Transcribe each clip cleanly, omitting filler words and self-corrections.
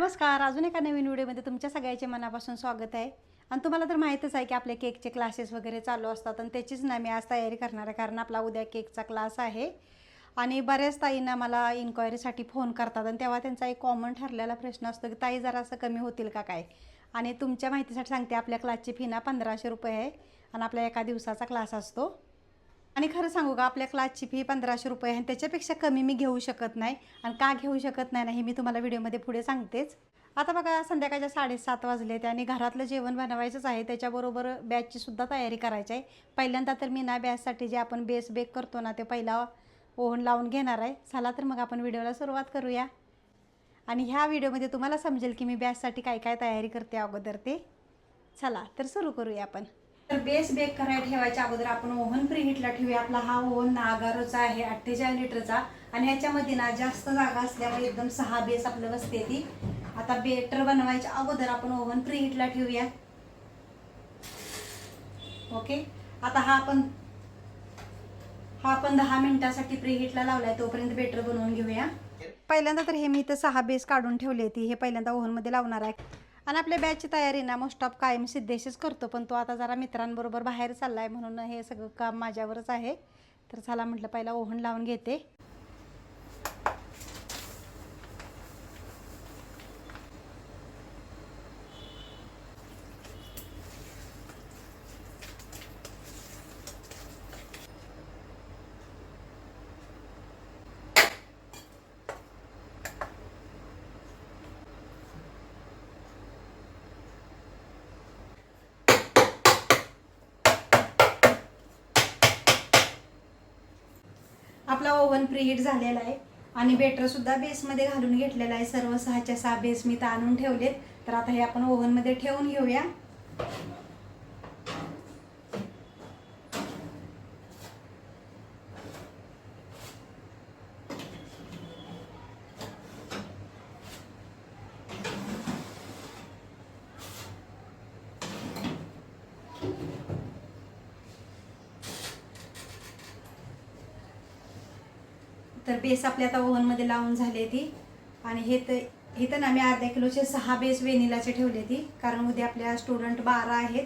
नमस्कार. अजून एका नवीन व्हिडिओमध्ये तुमच्या सगळ्याचे मनापासून स्वागत आहे. आणि तुम्हाला तर माहीतच आहे की आपले केकचे क्लासेस वगैरे चालू असतात आणि त्याचीच ना मी आज तयारी करणार आहे, कारण आपला उद्या केकचा क्लास आहे. आणि बऱ्याच ताईंना मला इन्क्वायरीसाठी फोन करतात आणि तेव्हा त्यांचा एक कॉमन ठरलेला प्रश्न असतो की ताई जरा असं कमी होतील का काय. आणि तुमच्या माहितीसाठी सांगते, आपल्या क्लासची फी ना 1500 रुपये आहे आणि आपल्या एका दिवसाचा क्लास असतो. आणि खरं सांगू का, आपल्या क्लासची फी 1500 रुपये आहे आणि त्याच्यापेक्षा कमी मी घेऊ शकत नाही. आणि का घेऊ शकत नाही ना, हे मी तुम्हाला व्हिडिओमध्ये पुढे सांगतेच. आता बघा, संध्याकाळच्या 7:30 वाजले आणि घरातलं जेवण बनवायचंच आहे, त्याच्याबरोबर बॅचचीसुद्धा तयारी करायची आहे. पहिल्यांदा तर मी ना बॅचसाठी जे आपण बेस बेक करतो ना, ते पहिला ओव्हन लावून घेणार आहे. चला तर मग आपण व्हिडिओला सुरुवात करूया. आणि ह्या व्हिडिओमध्ये तुम्हाला समजेल की मी बॅचसाठी काय काय तयारी करते अगोदर ते. चला तर सुरू करूया आपण. तर बेस बेक करायला ठेवायच्या अगोदर आपण ओव्हन प्रीहीटला ठेवूया. आपला हा ओव्हन नागारोचा आहे 48 लिटरचा आणि ह्याच्यामध्ये ना जास्त जागा असल्यामुळे एकदम 6 बेस आपलं बसते ती. आता बेटर बनवायच्या अगोदर आपण ओव्हन प्रीहीटला ठेवूया. ओके. आता हा आपण 10 मिनिटासाठी प्रीहीटला लावलाय, तोपर्यंत बेटर बनवून घेऊया. पहिल्यांदा तर हे मी इथं 6 बेस काढून ठेवले ती, हे पहिल्यांदा ओव्हनमध्ये लावणार आहे. आणि आपल्या बॅचची तयारी ना मोस्ट ऑफ कायम सिद्धेशच करतो, पण तो आता जरा मित्रांबरोबर बाहेर चाललाय म्हणून हे सगळं काम माझ्यावरच आहे. तर चला म्हटलं पहिला ओव्हन लावून घेते. आपला ओव्हन प्रीहीट झालेला आहे आणि बेटर सुद्धा बेसमध्ये घालून घेतलेला आहे. सर्व 6च्या 6 बेस मी आणून ठेवलेत. तर आता हे आपण ओव्हनमध्ये ठेवून घेऊया. तर बेस आपल्या आता ओव्हनमध्ये लावून झाले ती. आणि हे तर ना मी अर्धा किलोचे 6 बेस वेनिलाचे ठेवले ती, कारण उद्या आपल्या स्टुडंट 12 आहेत.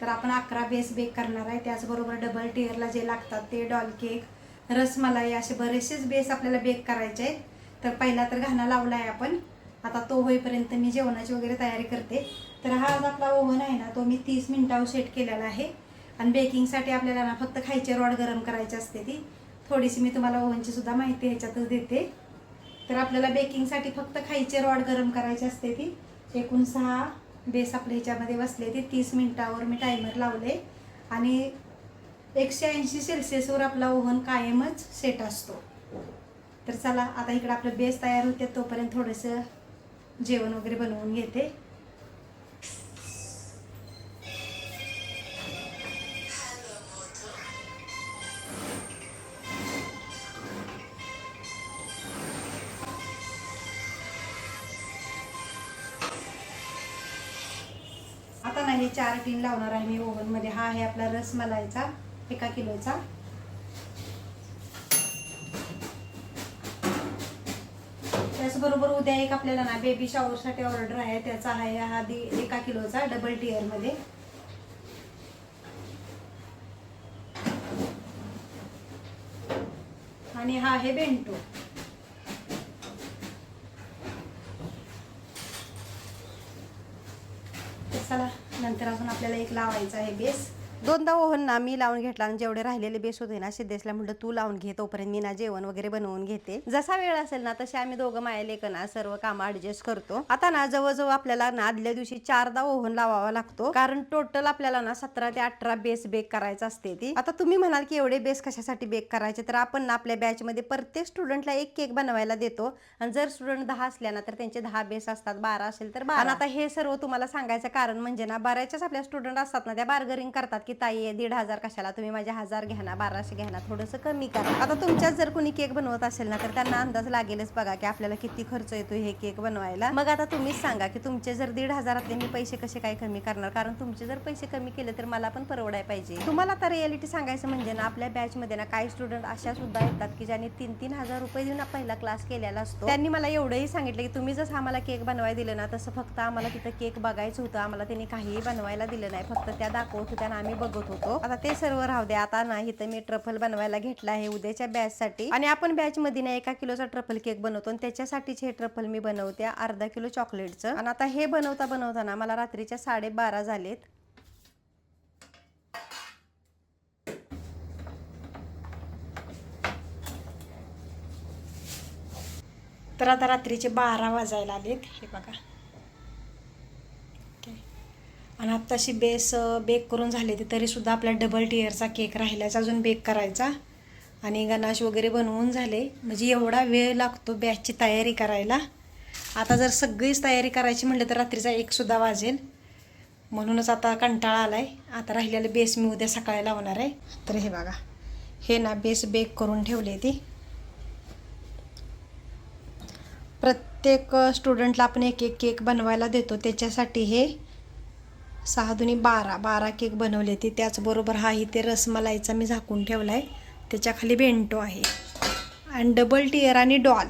तर आपण 11 बेस बेक करणार आहे. त्याचबरोबर डबल टिअरला जे लागतात ते डॉल केक, रसमलाई, असे बरेचसेच बेस आपल्याला बेक करायचे आहेत. तर पहिला तर घाणा लावला आहे आपण. आता तो होईपर्यंत मी जेवणाची वगैरे तयारी करते. तर हा आज आपला ओव्हन आहे ना, तो मी 30 मिनिटावर सेट केलेला आहे. आणि बेकिंगसाठी आपल्याला ना फक्त खायचे रॉड गरम करायची असते ती. थोडीशी मी तुम्हाला ओव्हनची सुद्धा माहिती ह्याच्यातच देते. तर आपल्याला बेकिंगसाठी फक्त खायचे रॉड गरम करायचे असते ती. एकूण 6 बेस आपल्या ह्याच्यामध्ये बसले ती. 30 मिनिटावर मी टायमर लावले आणि 180 सेल्सिअसवर आपला ओव्हन कायमच सेट असतो. तर चला आता इकडे आपलं बेस तयार होते, तोपर्यंत थोडंसं जेवण वगैरे बनवून घेते. आता ना हे 4 टीन लावणार आहे मी ओव्हनमध्ये. हा आहे आपला रसमलाईचा 1 किलोचा. त्याचबरोबर उद्या एक आपल्याला ना बेबी शॉवरसाठी ऑर्डर आहे, त्याचा आहे हा 1 किलोचा डबल टिअरमध्ये. आणि हा आहे बेंटो. चला नंतर अजून आपल्याला एक लावायचा आहे बेस. 2दा ओव्हन ना मी लावून घेतला आणि जेवढे राहिलेले बेस होते ना, सिद्धेशला म्हटलं तू लावून घे, तोपर्यंत मी ना जेवण वगैरे बनवून घेते. जसा वेळ असेल ना तसे आम्ही दोघं माया लेकं ना सर्व कामं ऍडजस्ट करतो. आता ना जवळजवळ आपल्याला ना आदल्या दिवशी 4दा ओव्हन लावावा लागतो, कारण टोटल आपल्याला ना 17 ते 18 बेस बेक करायचं असते ती. आता तुम्ही म्हणाल की एवढे बेस कशासाठी बेक करायचे, तर आपण ना आपल्या बॅचमध्ये प्रत्येक स्टुडंटला एक केक बनवायला देतो. आणि जर स्टुडंट 10 असल्या ना तर त्यांचे 10 बेस असतात, 12 असेल तर 12. आणि आता हे सर्व तुम्हाला सांगायचं कारण म्हणजे ना, बऱ्याचच आपल्या स्टुडंट असतात ना, त्या बार्गरिंग करतात की ताई 1,500 कशाला, तुम्ही माझ्या 1000 घ्या ना, 1200 घ्या ना, थोडंसं कमी करा. आता तुमच्यात जर कोणी केक बनवत असेल ना तर त्यांना अंदाज लागेलच बघा की आपल्याला किती खर्च येतो हे केक बनवायला. मग आता तुम्हीच सांगा की तुमचे जर 1,500 मी पैसे कसे काय कमी करणार, कारण तुमचे जर पैसे कमी केले तर मला पण परवडाय पाहिजे. तुम्हाला आता रियालिटी सांगायचं म्हणजे ना, आपल्या बॅचमध्ये ना काही स्टुडंट अशा सुद्धा येतात की ज्यांनी 3-3 हजार रुपये देऊन पहिला क्लास केलेला असतो. त्यांनी मला एवढंही सांगितलं की तुम्ही जसं आम्हाला केक बनवायला दिलं ना तसं फक्त आम्हाला तिथं केक बघायचं होतं, आम्हाला त्यांनी काहीही बनवायला दिलं नाही, फक्त त्या दाखवत होत्या आणि आम्ही बघत होतो. आता ते सर्व राहू दे. आता ना इथं मी ट्रफल बनवायला घेतला आहे उद्याच्या बॅचसाठी, आणि आपण बॅचमध्ये ना 1 किलोचा ट्रफल केक बनवतो आणि त्याच्यासाठीच हे ट्रफल मी बनवते अर्धा किलो चॉकलेटचं. आणि आता हे बनवता ना मला रात्रीच्या 12:30 झालेत. तर आता रात्रीचे 12 वाजायला आलेत, हे बघा. आणि आत्ताशी बेक करून झाले ते, तरीसुद्धा आपला डबल टिअरचा केक राहिलाच अजून बेक करायचा. आणि गणाश वगैरे बनवून झाले, म्हणजे एवढा वेळ लागतो बॅचची तयारी करायला. आता जर सगळीच तयारी करायची म्हटलं तर रात्रीचा 1 वाजेल, म्हणूनच आता कंटाळा आलाय. आता राहिलेलं बेस मी उद्या सकाळी लावणार आहे. तर हे बघा, हे ना बेस बेक करून ठेवले. ती प्रत्येक स्टुडंटला आपण एक केक बनवायला देतो, त्याच्यासाठी हे 6 दुनी 12 केक बनवले ती. त्याचबरोबर हा इथे रसमलाईचा मी झाकून ठेवला आहे, त्याच्या खाली बेंटो आहे. आणि डबल टिअर आणि डॉल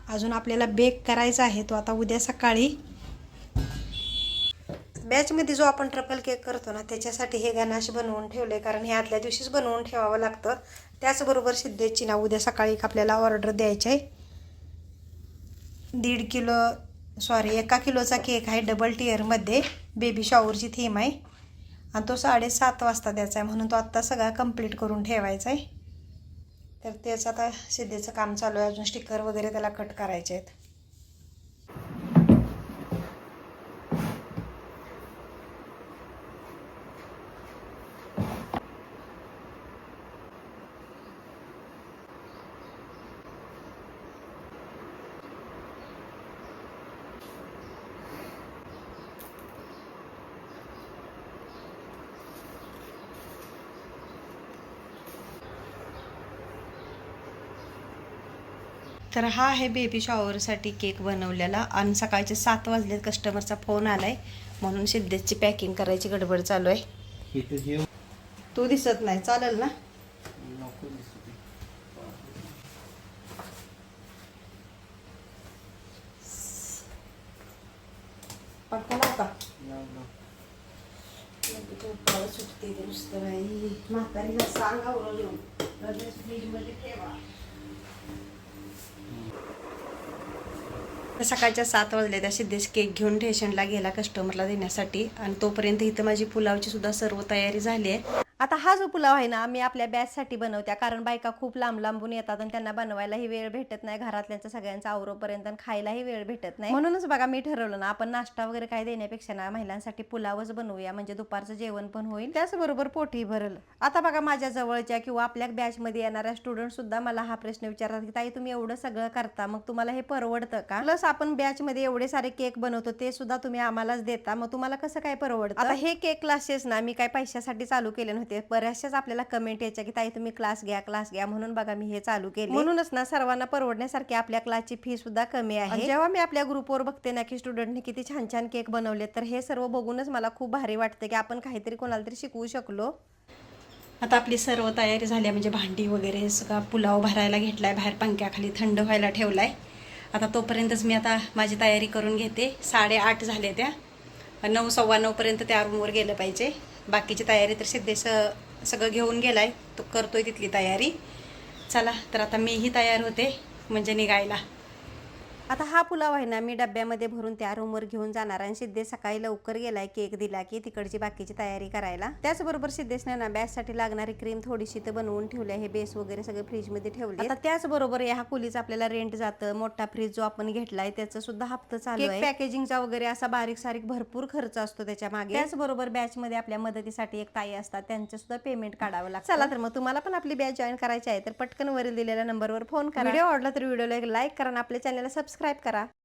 अजून आपल्याला बेक करायचा आहे, तो आता उद्या सकाळी. बॅचमध्ये जो आपण ट्रफल केक करतो ना त्याच्यासाठी हे गणाश बनवून ठेवले, कारण हे आदल्या दिवशीच बनवून ठेवावं लागतं. त्याचबरोबर सिद्धेची ना उद्या सकाळी आपल्याला ऑर्डर द्यायची आहे. 1 किलोचा केक आहे डबल टिअरमध्ये, बेबी शॉवरची थीम आहे. आणि तो 7:30 वाजता द्यायचा आहे, म्हणून तो आत्ता सगळा कंप्लीट करून ठेवायचा आहे. तर त्याचं आता सिद्धेचं काम चालू आहे, अजून स्टिकर वगैरे त्याला कट करायचे आहेत. तर हा आहे बेबी शॉवरसाठी केक बनवलेला. आणि सकाळचे 7 वाजलेत, कस्टमरचा फोन आलाय, म्हणून सिद्धेची पॅकिंग करायची गडबड चालू आहे. तू दिसत नाही, चालेल ना? पटकन का सुटते ते नुसतं बाई. म्हातारीला सांगा ओरडून फ्रीजमध्ये ठेवा. सकाळच्या 7 वाजले, त्या सिद्धेश केक घेऊन स्टेशनला गेला कस्टमरला देण्यासाठी. आणि तोपर्यंत इथं माझी पुलावची सुद्धा सर्व तयारी झाली आहे. आता हा जो पुलाव आहे ना मी आपल्या बॅचसाठी बनवत्या, कारण बायका खूप लांब लांबून येतात आणि त्यांना बनवायलाही वेळ भेटत नाही, घरातल्यांचं सगळ्यांचं आवरोपर्यंत, आणि खायलाही वेळ भेटत नाही. म्हणूनच बघा मी ठरवलं ना, आपण नाश्ता वगैरे काय देण्यापेक्षा ना महिलांसाठी पुलावच बनवूया, म्हणजे दुपारचं जेवण पण होईल, त्याचबरोबर पोटही भरल. आता बघा माझ्या जवळच्या किंवा आपल्या बॅचमध्ये येणाऱ्या स्टुडंट सुद्धा मला हा प्रश्न विचारतात की ताई तुम्ही एवढं सगळं करता, मग तुम्हाला हे परवडतं का? प्लस आपण बॅचमध्ये एवढे सारे केक बनवतो ते सुद्धा तुम्ही आम्हालाच देता, मग तुम्हाला कसं काय परवडतं? आता हे केक क्लासेस ना मी काय पैशासाठी चालू केले नव्हते, बऱ्याचशाच आपल्याला कमेंट यायच्या की ताई तुम्ही क्लास घ्या, म्हणून बघा मी हे चालू केले. म्हणूनच ना सर्वांना परवडण्यासारखी आपल्या क्लासची फी सुद्धा कमी आहे. जेव्हा मी आपल्या ग्रुपवर बघते ना की स्टुडंटने किती छान छान केक बनवले, तर हे सर्व बघूनच मला खूप भारी वाटतं की आपण काहीतरी कोणाला तरी शिकवू शकलो. आता आपली सर्व तयारी झाली, म्हणजे भांडी वगैरे सगळा पुलाव भरायला घेतलाय, बाहेर पंख्याखाली थंड व्हायला ठेवलाय. आता तोपर्यंतच मी आता माझी तयारी करून घेते. 8:30 झाले, त्या 9, 9:15 पर्यंत त्या रूमवर गेलं पाहिजे. बाकीची तयारी तर सिद्धेश सगळं घेऊन गेलाय, तो करतोय तिथली तयारी. चला तर आता मीही तयार होते म्हणजे निघायला. आता हा पुलाव आहे ना मी डब्यामध्ये भरून त्या रूमवर घेऊन जाणार, आणि सिद्धेश सकाळी लवकर गेलाय केक दिला की तिकडची बाकीची तयारी करायला. त्याचबरोबर सिद्धेशने ना बॅचसाठी लागणारी क्रीम थोडीशी तर बनवून ठेवली आहे, बेस वगैरे सगळे फ्रीजमध्ये ठेवले. आता त्याचबरोबर या खोलीचा आपल्याला रेंट जातं, मोठा फ्रीज जो आपण घेतलाय त्याचा सुद्धा हप्ता चालू आहे, पॅकेजिंगचा वगैरे असा बारीक सारीक भरपूर खर्च असतो त्याच्या मागे. त्याचबरोबर बॅचमध्ये आपल्या मदतीसाठी एक ताई असतात, त्यांचं सुद्धा पेमेंट काढावं लागतं. चला तर मग तुम्हाला पण आपली बॅच जॉईन करायची आहे तर पटकन वरील दिलेल्या नंबरवर फोन करा. व्हिडिओ आवडला तर व्हिडिओला एक लाईक करा आणि आपल्या चॅनलला सबस्क्राईब करा.